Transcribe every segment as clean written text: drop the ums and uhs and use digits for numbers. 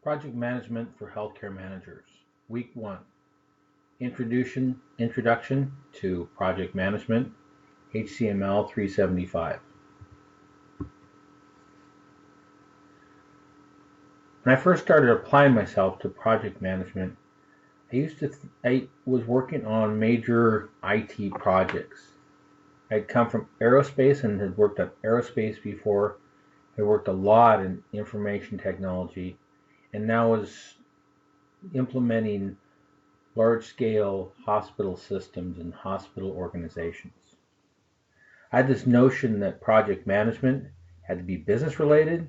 Project Management for Healthcare Managers. Week 1. Introduction to Project Management, HTML 375. When I first started applying myself to project management, I was working on major IT projects. I'd come from aerospace and had worked on aerospace before. I worked a lot in information technology and now was implementing large-scale hospital systems and hospital organizations. I had this notion that project management had to be business related,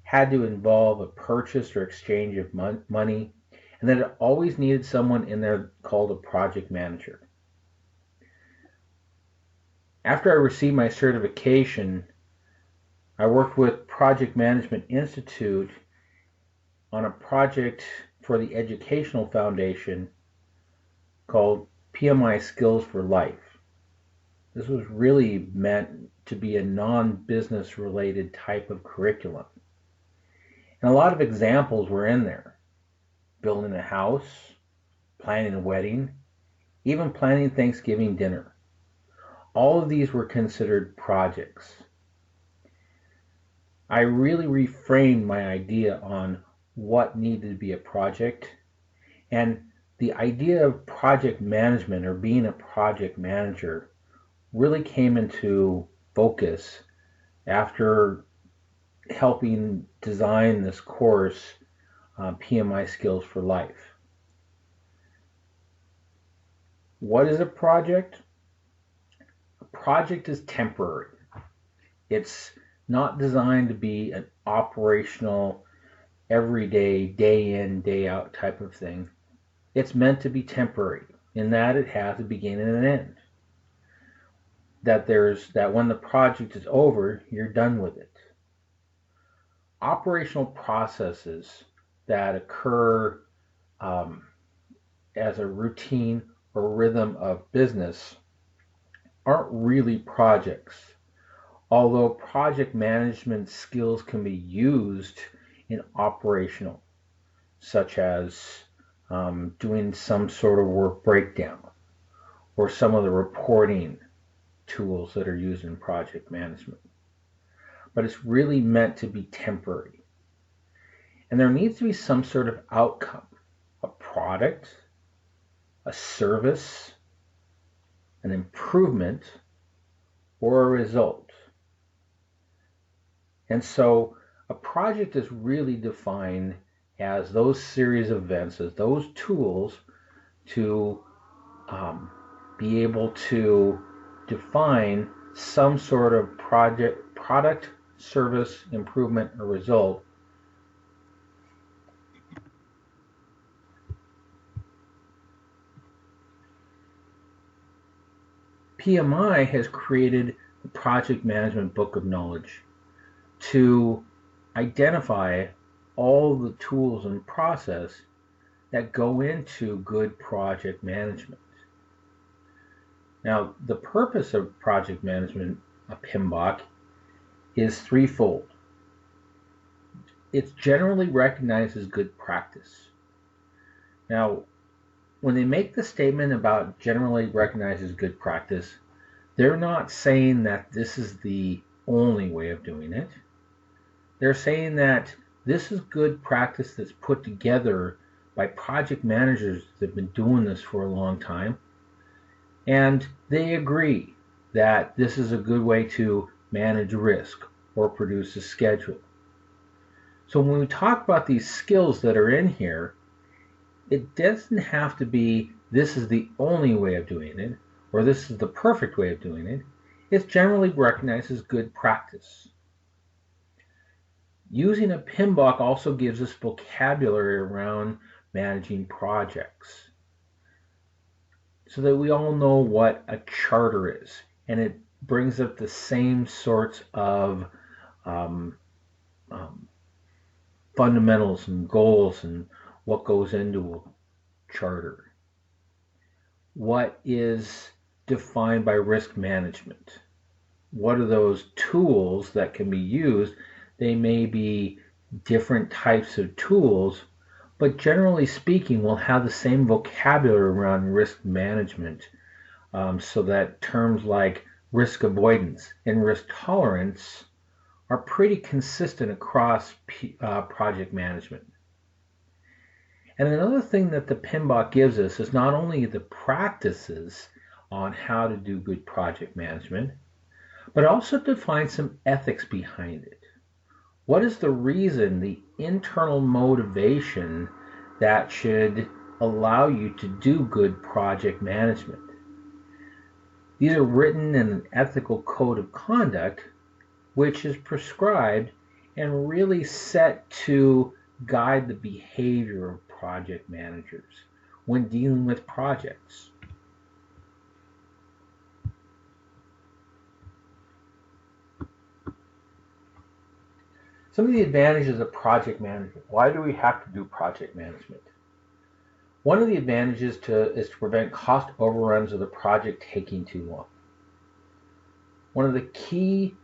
had to involve a purchase or exchange of money, and that it always needed someone in there called a project manager. After I received my certification, I worked with Project Management Institute on a project for the Educational Foundation called PMO Skills for Life. This was really meant to be a non-business related type of curriculum. And a lot of examples were in there. Building a house, planning a wedding, even planning Thanksgiving dinner. All of these were considered projects. I really reframed my idea on what needed to be a project, and the idea of project management or being a project manager really came into focus after helping design this course, PMI Skills for Life. What is a project? A project is temporary. It's not designed to be an operational, everyday, day in, day out type of thing. It's meant to be temporary in that it has a beginning and an end. That when the project is over, you're done with it. Operational processes that occur as a routine or rhythm of business aren't really projects, although project management skills can be used in operational, such as doing some sort of work breakdown or some of the reporting tools that are used in project management. But it's really meant to be temporary. And there needs to be some sort of outcome, a product, a service, an improvement, or a result. And so a project is really defined as those series of events, as those tools to be able to define some sort of product, service, improvement, or result. PMI has created the Project Management Book of Knowledge to identify all the tools and process that go into good project management. Now, the purpose of project management, a PMBOK, is threefold. It's generally recognized as good practice. Now, when they make the statement about generally recognized as good practice, they're not saying that this is the only way of doing it. They're saying that this is good practice that's put together by project managers that have been doing this for a long time. And they agree that this is a good way to manage risk or produce a schedule. So when we talk about these skills that are in here, it doesn't have to be this is the only way of doing it or this is the perfect way of doing it. It's generally recognized as good practice. Using a PMBOK also gives us vocabulary around managing projects so that we all know what a charter is, and it brings up the same sorts of fundamentals and goals and what goes into a charter. What is defined by risk management? What are those tools that can be used? They may be different types of tools, but generally speaking, will have the same vocabulary around risk management, so that terms like risk avoidance and risk tolerance are pretty consistent across project management. And another thing that the PMBOK gives us is not only the practices on how to do good project management, but also defines some ethics behind it. What is the reason, the internal motivation that should allow you to do good project management? These are written in an ethical code of conduct, which is prescribed and really set to guide the behavior of project managers when dealing with projects. Some of the advantages of project management. Why do we have to do project management? One of the advantages is to prevent cost overruns of the project taking too long. One of the key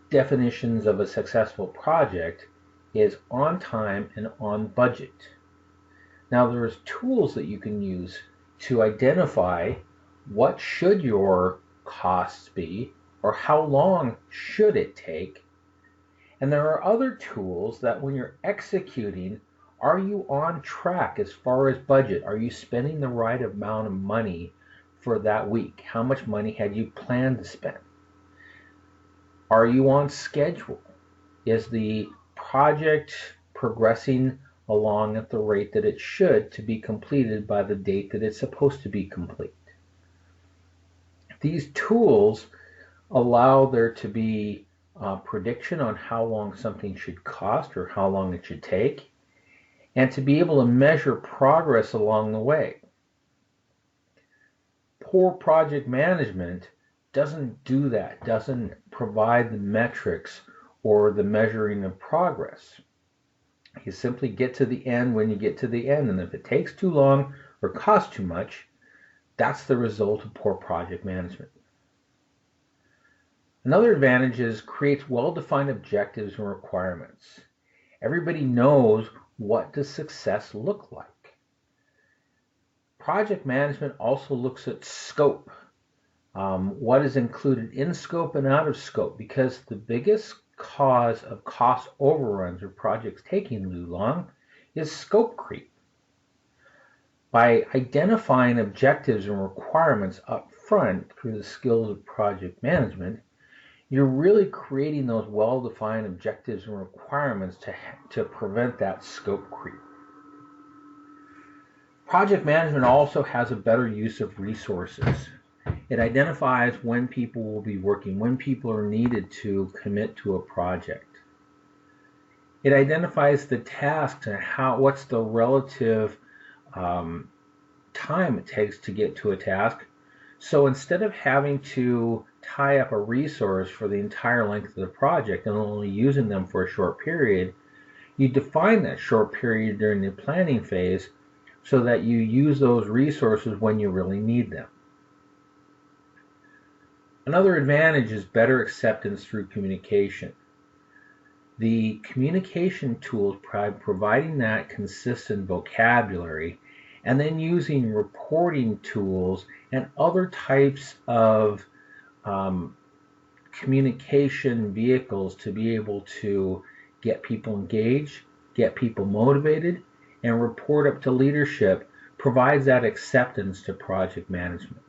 definitions of a successful project is on time and on budget. Now there's tools that you can use to identify what should your costs be or how long should it take. And there are other tools that when you're executing, are you on track as far as budget? Are you spending the right amount of money for that week? How much money had you planned to spend? Are you on schedule? Is the project progressing along at the rate that it should to be completed by the date that it's supposed to be complete? These tools allow there to be prediction on how long something should cost or how long it should take, and to be able to measure progress along the way. Poor project management doesn't do that, doesn't provide the metrics or the measuring of progress. You simply get to the end when you get to the end, and if it takes too long or costs too much, that's the result of poor project management. Another advantage is creates well-defined objectives and requirements. Everybody knows what does success look like. Project management also looks at scope. What is included in scope and out of scope, because the biggest cause of cost overruns or projects taking too long is scope creep. By identifying objectives and requirements up front through the skills of project management, you're really creating those well-defined objectives and requirements to prevent that scope creep. Project management also has a better use of resources. It identifies when people will be working, when people are needed to commit to a project. It identifies the tasks and what's the relative time it takes to get to a task. So instead of having to tie up a resource for the entire length of the project and only using them for a short period, you define that short period during the planning phase so that you use those resources when you really need them. Another advantage is better acceptance through communication. The communication tools providing that consistent vocabulary, and then using reporting tools and other types of communication vehicles to be able to get people engaged, get people motivated, and report up to leadership provides that acceptance to project management.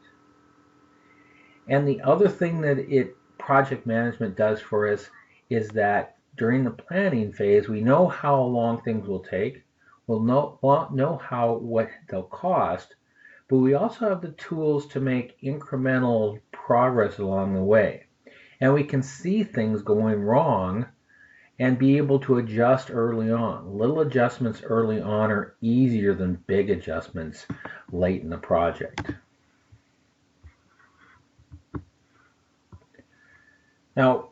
And the other thing that project management does for us is that during the planning phase, we know how long things will take, we'll know what they'll cost, but we also have the tools to make incremental progress along the way. And we can see things going wrong and be able to adjust early on. Little adjustments early on are easier than big adjustments late in the project. Now,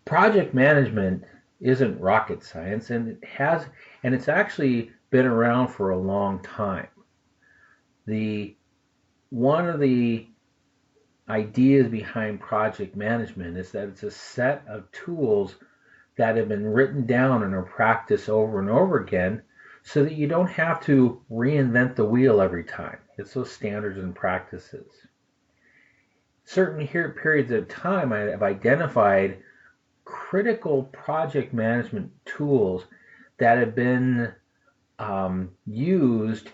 project management isn't rocket science, and it's actually been around for a long time. One of the ideas behind project management is that it's a set of tools that have been written down and are practiced over and over again so that you don't have to reinvent the wheel every time. It's those standards and practices. Certain periods of time, I have identified critical project management tools that have been used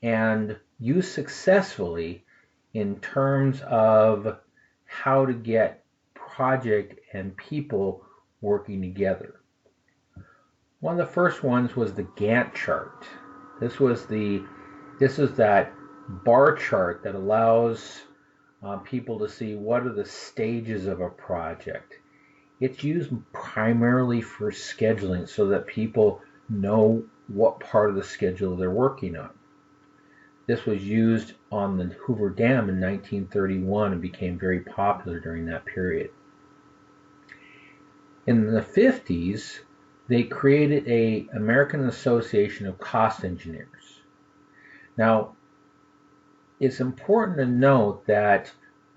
and used successfully in terms of how to get project and people working together. One of the first ones was the Gantt chart. This was that bar chart that allows people to see what are the stages of a project. It's used primarily for scheduling so that people know what part of the schedule they're working on. This was used on the Hoover Dam in 1931 and became very popular during that period. In the 50s, they created an American Association of Cost Engineers. Now, it's important to note that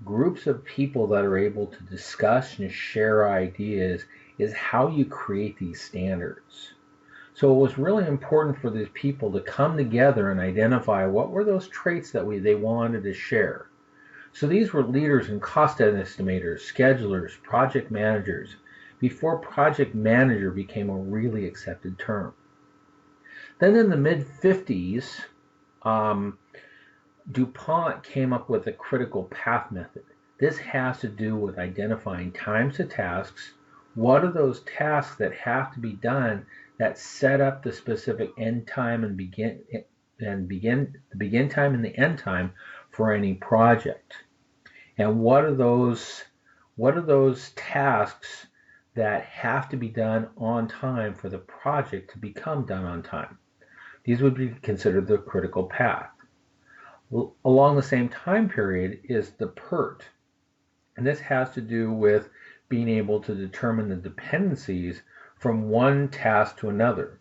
groups of people that are able to discuss and share ideas is how you create these standards. So it was really important for these people to come together and identify what were those traits that they wanted to share. So these were leaders and cost estimators, schedulers, project managers, before project manager became a really accepted term. Then in the mid-50s, DuPont came up with a critical path method. This has to do with identifying times to tasks. What are those tasks that have to be done that set up the specific end time and begin the begin time and the end time for any project? And what are those tasks that have to be done on time for the project to become done on time? These would be considered the critical path. Along the same time period is the PERT, and this has to do with being able to determine the dependencies from one task to another,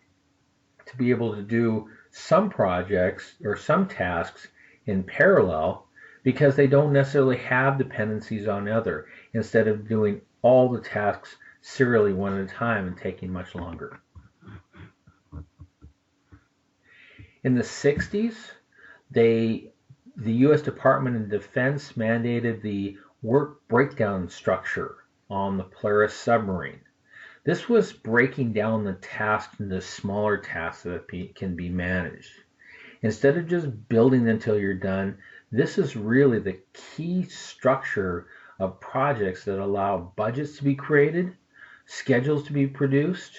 to be able to do some projects or some tasks in parallel because they don't necessarily have dependencies on other, instead of doing all the tasks serially one at a time and taking much longer. In the 60s, the U.S. Department of Defense mandated the work breakdown structure on the Polaris submarine. This was breaking down the tasks into smaller tasks that can be managed. Instead of just building until you're done, this is really the key structure of projects that allow budgets to be created, schedules to be produced,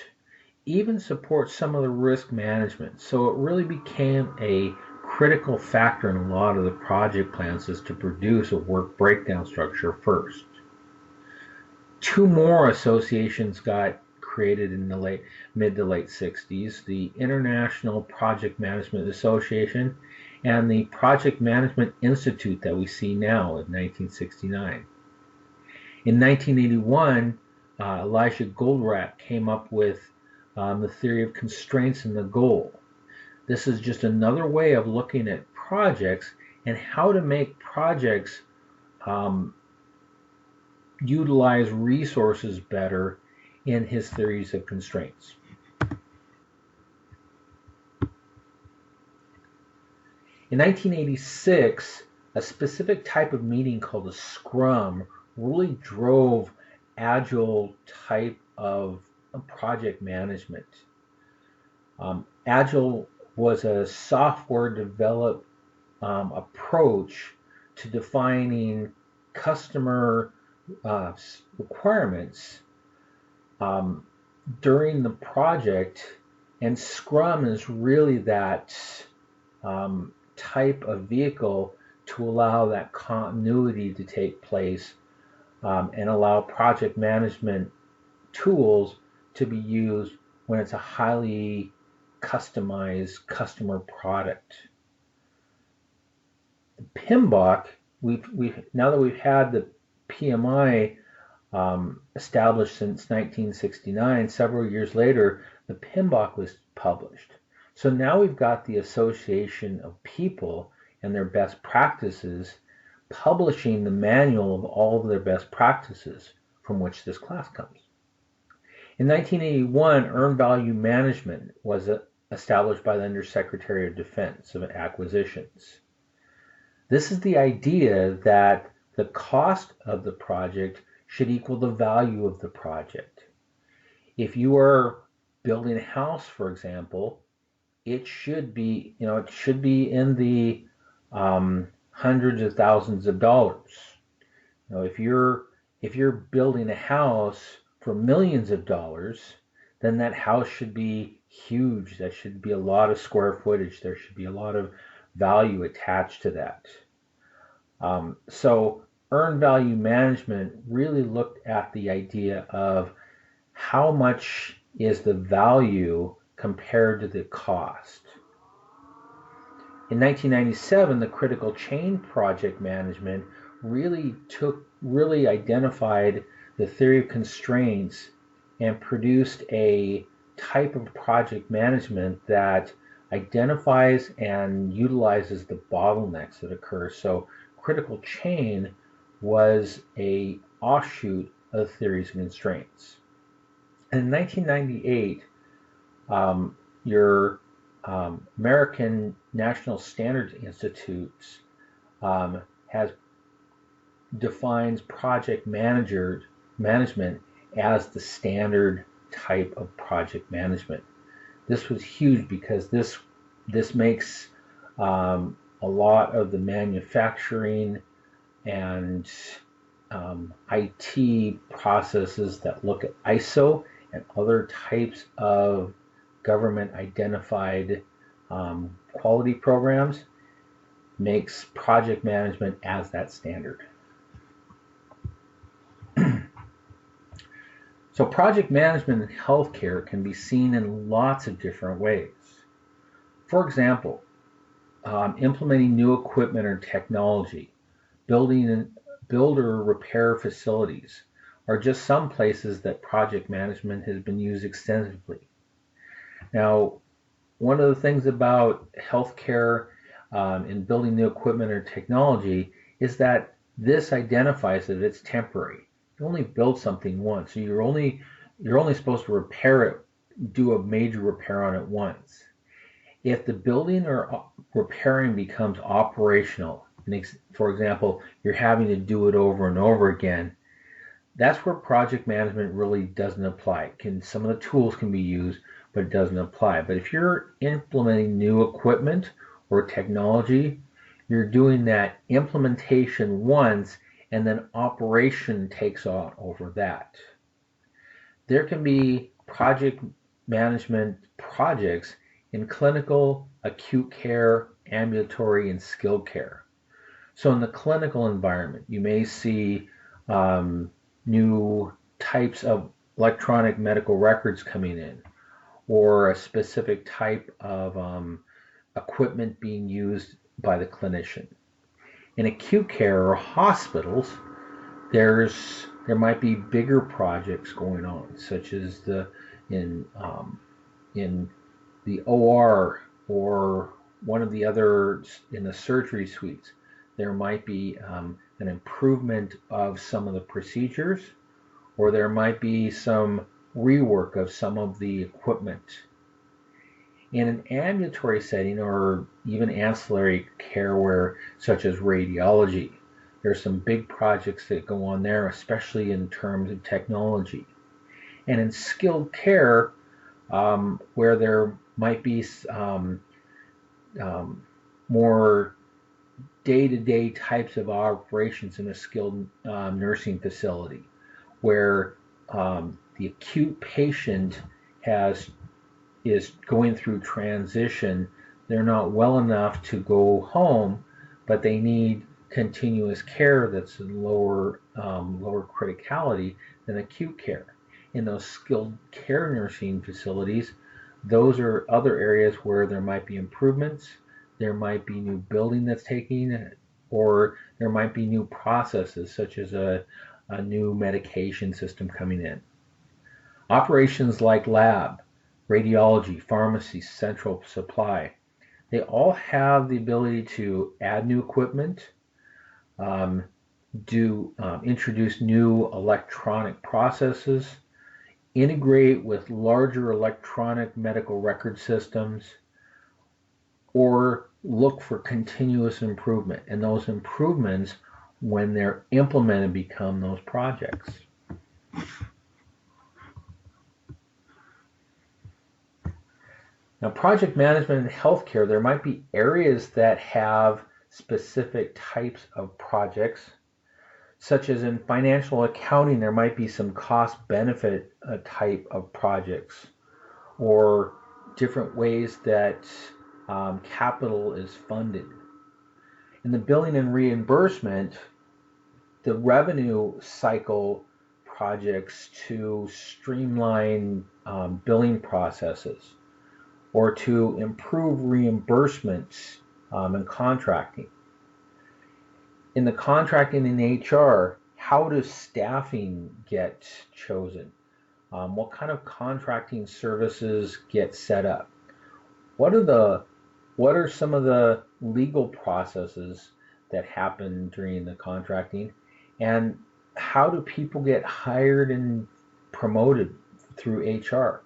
even support some of the risk management. So it really became a critical factor in a lot of the project plans is to produce a work breakdown structure first. Two more associations got created in the mid to late 60s, the International Project Management Association and the Project Management Institute that we see now in 1969. In 1981, Elijah Goldratt came up with the theory of constraints and the goal. This is just another way of looking at projects and how to make projects utilize resources better in his theories of constraints. In 1986, a specific type of meeting called a Scrum really drove agile type of project management. Agile was a software developed approach to defining customer requirements during the project, and Scrum is really that type of vehicle to allow that continuity to take place and allow project management tools to be used when it's a highly customized customer product. The PMBOK, now that we've had the PMI established since 1969, several years later, the PMBOK was published. So now we've got the Association of People and their best practices publishing the manual of all of their best practices from which this class comes. In 1981, Earned Value Management was established by the Undersecretary of Defense of Acquisitions. This is the idea that the cost of the project should equal the value of the project. If you are building a house, for example, it should be, it should be in the hundreds of thousands of dollars. If you're building a house for millions of dollars, then that house should be huge. There should be a lot of square footage. There should be a lot of value attached to that. So earned value management really looked at the idea of how much is the value compared to the cost. In 1997, the critical chain project management really identified the theory of constraints and produced a type of project management that identifies and utilizes the bottlenecks that occur. So critical chain was a offshoot of theories of constraints. And in 1998, your American National Standards Institute defines project management as the standard type of project management. This was huge because this makes a lot of the manufacturing and IT processes that look at ISO and other types of government identified quality programs, makes project management as that standard. So project management in healthcare can be seen in lots of different ways. For example, implementing new equipment or technology, build or repair facilities are just some places that project management has been used extensively. Now, one of the things about healthcare in building new equipment or technology is that this identifies that it's temporary. You only build something once, so you're only supposed to repair it, do a major repair on it once. If the building or repairing becomes operational, for example, you're having to do it over and over again, that's where project management really doesn't apply. Some of the tools can be used, but it doesn't apply. But if you're implementing new equipment or technology, you're doing that implementation once, and then operation takes on over that. There can be project management projects in clinical, acute care, ambulatory, and skilled care. So in the clinical environment, you may see new types of electronic medical records coming in, or a specific type of equipment being used by the clinician. In acute care or hospitals, there might be bigger projects going on, such as in the OR or one of the others in the surgery suites. There might be an improvement of some of the procedures, or there might be some rework of some of the equipment. In an ambulatory setting or even ancillary care such as radiology, there's some big projects that go on there, especially in terms of technology. And in skilled care, where there might be more day-to-day types of operations in a skilled nursing facility, where the acute patient is going through transition. They're not well enough to go home, but they need continuous care that's lower criticality than acute care. In those skilled care nursing facilities, those are other areas where there might be improvements, there might be new building that's taking, or there might be new processes such as a new medication system coming in. Operations like lab, radiology, pharmacy, central supply, they all have the ability to add new equipment, introduce new electronic processes, integrate with larger electronic medical record systems, or look for continuous improvement. And those improvements, when they're implemented, become those projects. Now, project management in healthcare, there might be areas that have specific types of projects, such as in financial accounting, there might be some cost benefit type of projects, or different ways that capital is funded. In the billing and reimbursement, the revenue cycle projects to streamline billing processes, or to improve reimbursements and contracting. In the contracting in HR, how does staffing get chosen? What kind of contracting services get set up? What are some of the legal processes that happen during the contracting? And how do people get hired and promoted through HR?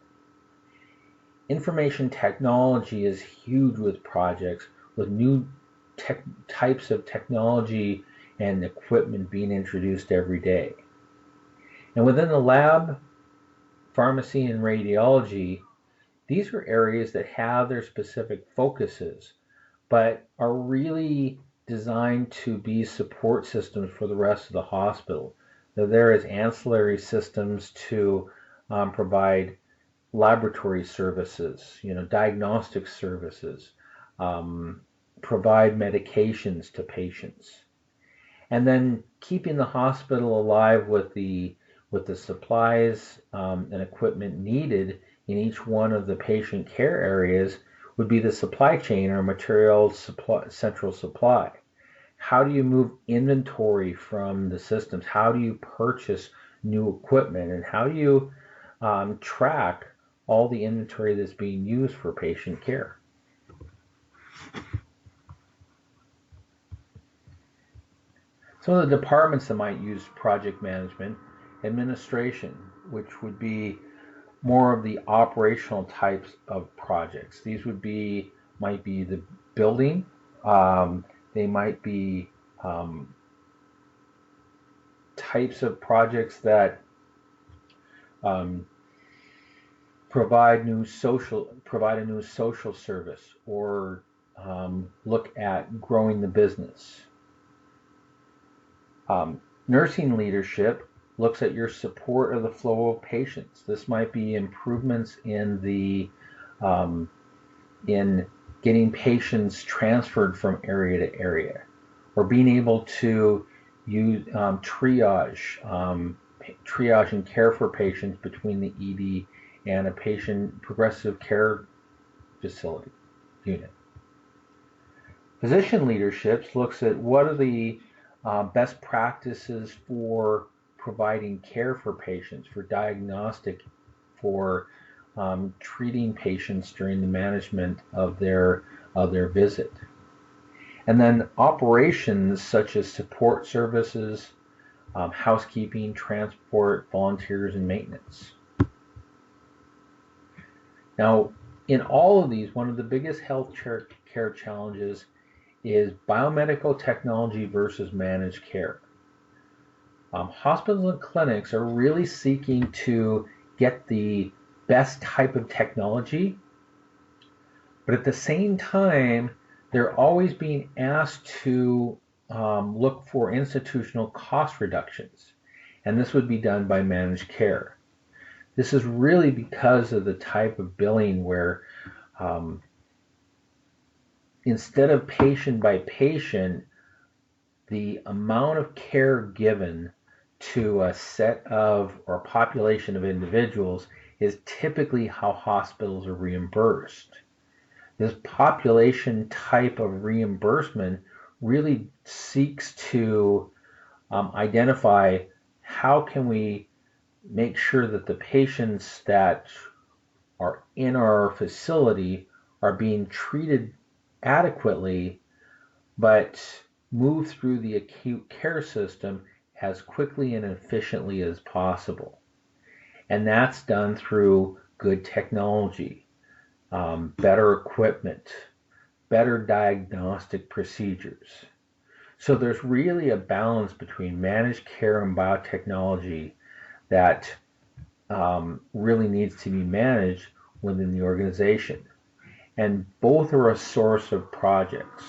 Information technology is huge with projects, with new types of technology and equipment being introduced every day. And within the lab, pharmacy, and radiology, these are areas that have their specific focuses, but are really designed to be support systems for the rest of the hospital. So there is ancillary systems to provide laboratory services, diagnostic services, provide medications to patients, and then keeping the hospital alive with the supplies and equipment needed in each one of the patient care areas would be the supply chain, or material supply, central supply. How do you move inventory from the systems? How do you purchase new equipment? And how do you track all the inventory that's being used for patient care? Some of the departments that might use project management: administration, which would be more of the operational types of projects. These might be the building. They might be types of projects that provide a new social service, or look at growing the business. Nursing leadership looks at your support of the flow of patients. This might be improvements in in getting patients transferred from area to area, or being able to use triage and care for patients between the ED and a patient progressive care facility unit. Physician leadership looks at what are the best practices for providing care for patients, for diagnostic, for treating patients during the management of their visit. And then operations such as support services, housekeeping, transport, volunteers, and maintenance. Now, in all of these, one of the biggest health care challenges is biomedical technology versus managed care. Hospitals and clinics are really seeking to get the best type of technology, but at the same time, they're always being asked to look for institutional cost reductions, and this would be done by managed care. This is really because of the type of billing where instead of patient by patient, the amount of care given to a set of or population of individuals is typically how hospitals are reimbursed. This population type of reimbursement really seeks to identify how can we make sure that the patients that are in our facility are being treated adequately, but move through the acute care system as quickly and efficiently as possible. And that's done through good technology, better equipment, better diagnostic procedures. So there's really a balance between managed care and biotechnology that really needs to be managed within the organization. And both are a source of projects.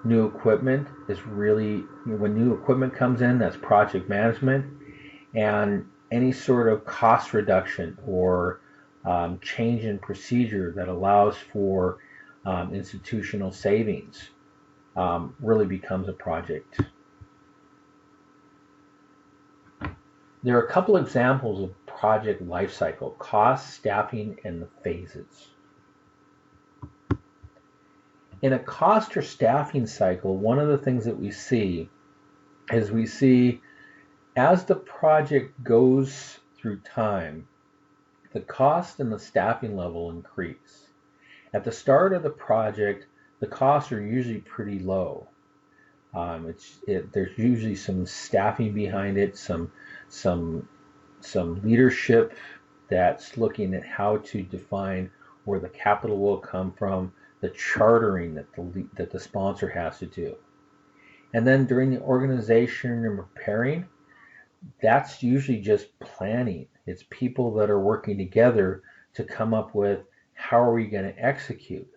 New equipment is really, when new equipment comes in, that's project management, and any sort of cost reduction or change in procedure that allows for institutional savings really becomes a project. There are a couple examples of project lifecycle: cost, staffing, and the phases. In a cost or staffing cycle, one of the things that we see is as the project goes through time, the cost and the staffing level increase. At the start of the project, the costs are usually pretty low. There's usually some staffing behind it, some leadership that's looking at how to define where the capital will come from, the chartering that the sponsor has to do. And then during the organization and preparing, that's usually just planning. It's people that are working together to come up with how are we going to execute.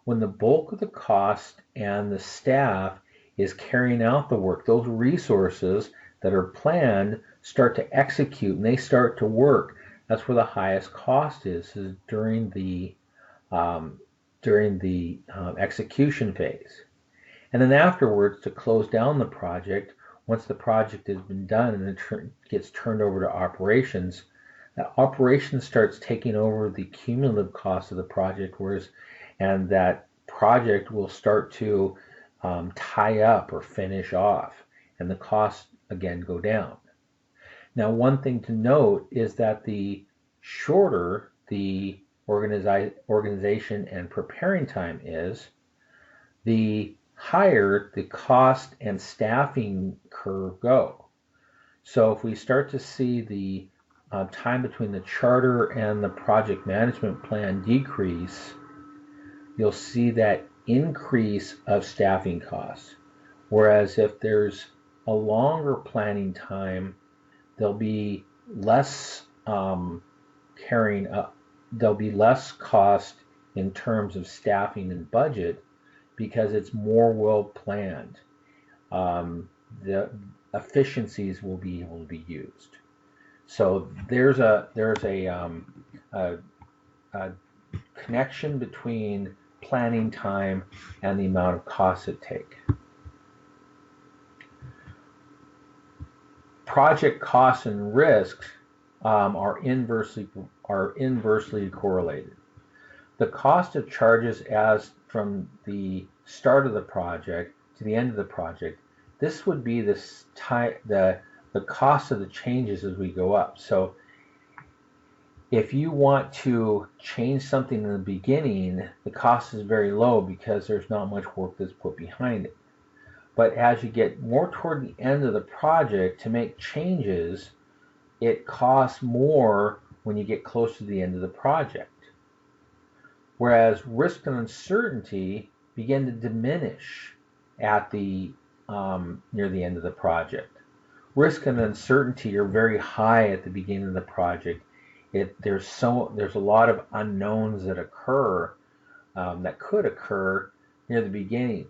When the bulk of the cost and the staff is carrying out the work, those resources that are planned start to execute and they start to work. That's where the highest cost is during the execution phase. And then afterwards, to close down the project, once the project has been done and it gets turned over to operations, that operations starts taking over the cumulative cost of the project, and that project will start to tie up or finish off, and the costs again go down. Now, one thing to note is that the shorter the organization and preparing time is, the higher the cost and staffing curve go. So if we start to see the time between the charter and the project management plan decrease, you'll see that increase of staffing costs. Whereas if there's a longer planning time, there'll be less there'll be less cost in terms of staffing and budget because it's more well planned. The efficiencies will be able to be used. So there's a connection between planning time and the amount of costs it takes. Project costs and risks are inversely correlated. The cost of charges as from the start of the project to the end of the project, this would be the cost of the changes as we go up. So if you want to change something in the beginning, the cost is very low because there's not much work that's put behind it. But as you get more toward the end of the project to make changes, it costs more when you get close to the end of the project. Whereas risk and uncertainty begin to diminish at the near the end of the project. Risk and uncertainty are very high at the beginning of the project. There's a lot of unknowns that occur that could occur near the beginning.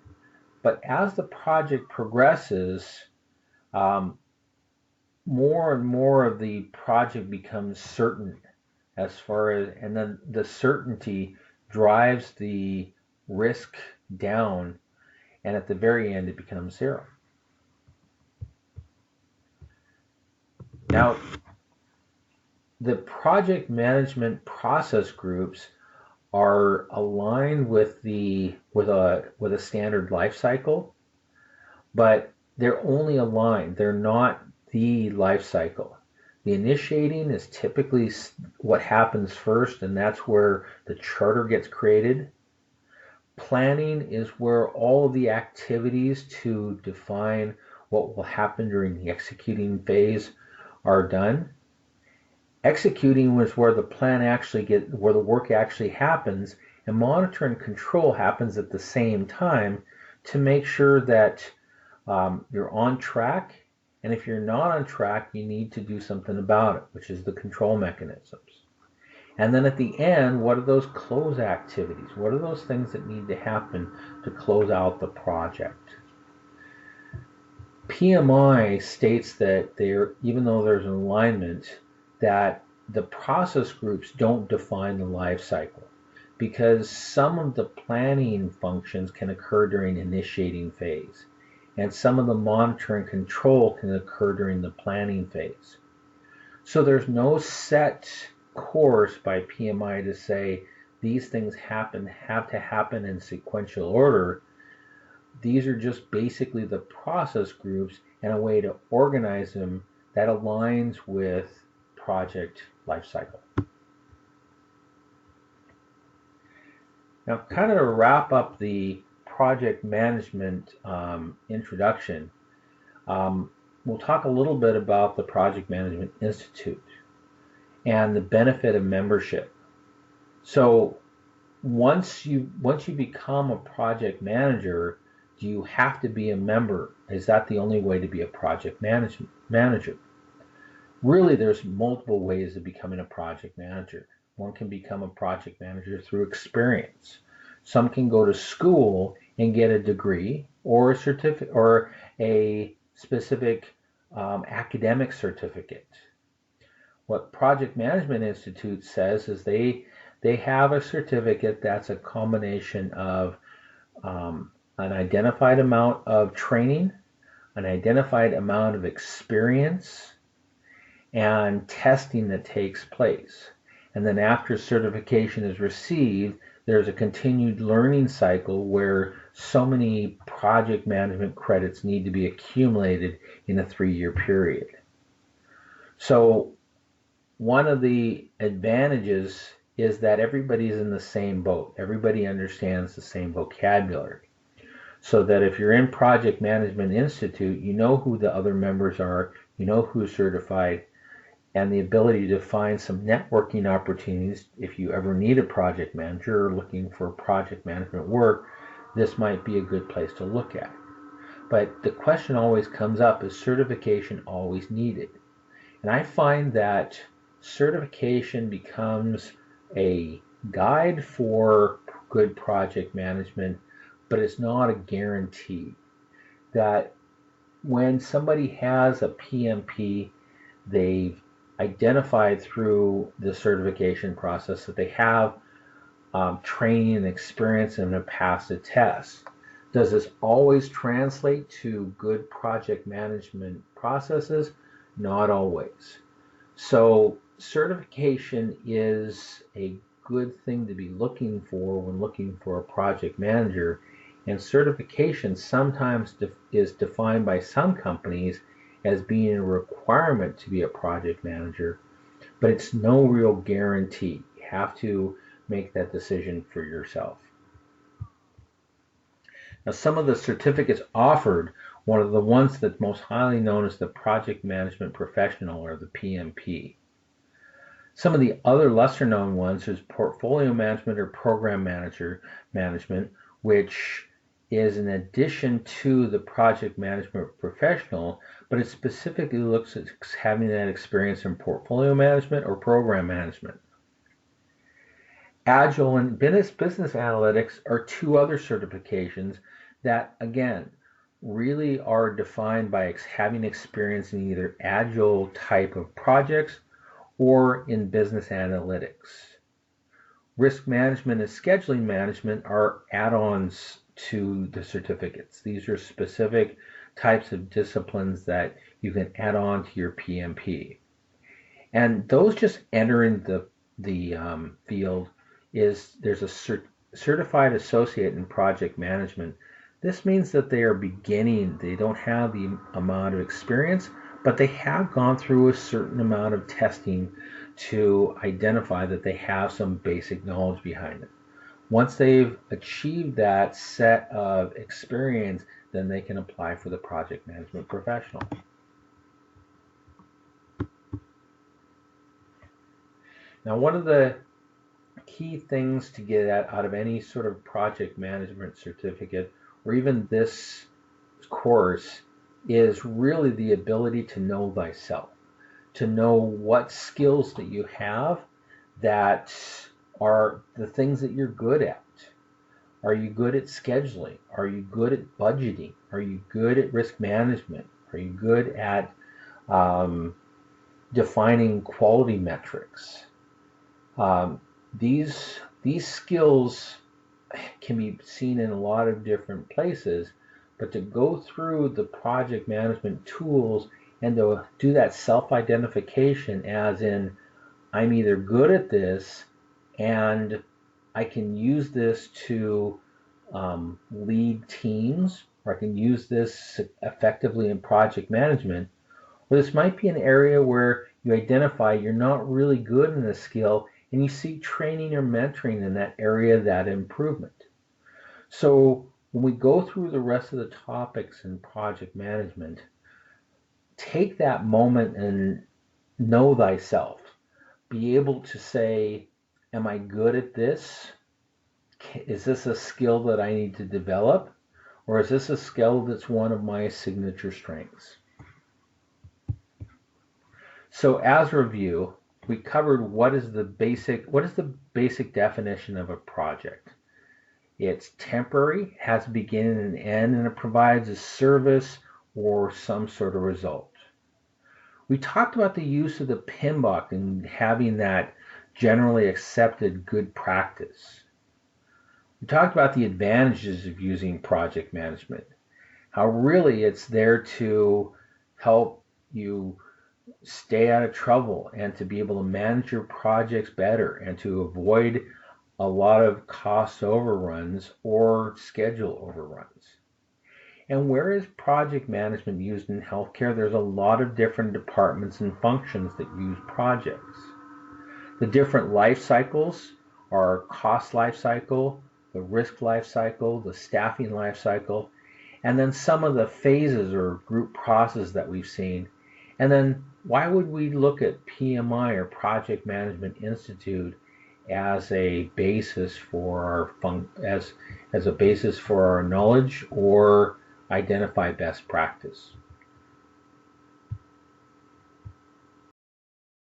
But as the project progresses, more and more of the project becomes certain and then the certainty drives the risk down, and at the very end it becomes zero. Now, the project management process groups are aligned with a standard life cycle, but they're only aligned. They're not the life cycle. The initiating is typically what happens first, and that's where the charter gets created. Planning is where all of the activities to define what will happen during the executing phase are done. Executing was where the where the work actually happens, and monitor and control happens at the same time to make sure that you're on track. And if you're not on track, you need to do something about it, which is the control mechanisms. And then at the end, what are those close activities? What are those things that need to happen to close out the project? PMI states that even though there's an alignment, that the process groups don't define the life cycle, because some of the planning functions can occur during initiating phase, and some of the monitor and control can occur during the planning phase. So there's no set course by PMI to say these things have to happen in sequential order. These are just basically the process groups and a way to organize them that aligns with project lifecycle. Now, kind of to wrap up the project management introduction, we'll talk a little bit about the Project Management Institute and the benefit of membership. So once you become a project manager, do you have to be a member? Is that the only way to be a project manager? Really, there's multiple ways of becoming a project manager. One can become a project manager through experience. Some can go to school and get a degree or a certificate or a specific academic certificate. What Project Management Institute says is they have a certificate that's a combination of an identified amount of training, an identified amount of experience, and testing that takes place. And then after certification is received, there's a continued learning cycle where so many project management credits need to be accumulated in a 3-year period. So one of the advantages is that everybody's in the same boat. Everybody understands the same vocabulary. So that if you're in Project Management Institute, you know who the other members are, you know who's certified, and the ability to find some networking opportunities. If you ever need a project manager or looking for project management work, this might be a good place to look at. But the question always comes up, is certification always needed? And I find that certification becomes a guide for good project management, but it's not a guarantee. That when somebody has a PMP, they've identified through the certification process that they have training and experience and have passed a test. Does this always translate to good project management processes? Not always. So certification is a good thing to be looking for when looking for a project manager. And certification sometimes is defined by some companies as being a requirement to be a project manager, but it's no real guarantee. You have to make that decision for yourself. Now, some of the certificates offered, one of the ones that's most highly known is the Project Management Professional, or the PMP. Some of the other lesser known ones is Portfolio Management or Program Management, which is in addition to the Project Management Professional, but it specifically looks at having that experience in portfolio management or program management. Agile and business analytics are two other certifications that, again, really are defined by having experience in either agile type of projects or in business analytics. Risk management and scheduling management are add-ons to the certificates. These are specific types of disciplines that you can add on to your PMP. And those just enter in the field. There's a certified associate in project management. This means that they are beginning, they don't have the amount of experience, but they have gone through a certain amount of testing to identify that they have some basic knowledge behind it. Once they've achieved that set of experience, then they can apply for the project management professional. Now, one of the key things to get out of any sort of project management certificate or even this course is really the ability to know thyself, to know what skills that you have that are the things that you're good at. Are you good at scheduling? Are you good at budgeting? Are you good at risk management? Are you good at um, defining quality metrics? Um, these skills can be seen in a lot of different places, but to go through the project management tools and to do that self-identification, as in I'm either good at this and I can use this to lead teams, or I can use this effectively in project management, or this might be an area where you identify you're not really good in a skill and you seek training or mentoring in that area, that improvement. So when we go through the rest of the topics in project management, take that moment and know thyself. Be able to say, am I good at this? Is this a skill that I need to develop? Or is this a skill that's one of my signature strengths? So as review, we covered what is the basic definition of a project. It's temporary, has a beginning and an end, and it provides a service or some sort of result. We talked about the use of the PMBOK and having that generally accepted good practice. We talked about the advantages of using project management, how really it's there to help you stay out of trouble and to be able to manage your projects better and to avoid a lot of cost overruns or schedule overruns. And where is project management used in healthcare? There's a lot of different departments and functions that use projects. The different life cycles are cost life cycle, the risk life cycle, the staffing life cycle, and then some of the phases or group processes that we've seen. And then why would we look at PMI or Project Management Institute as a basis for our as a basis for our knowledge or identify best practice?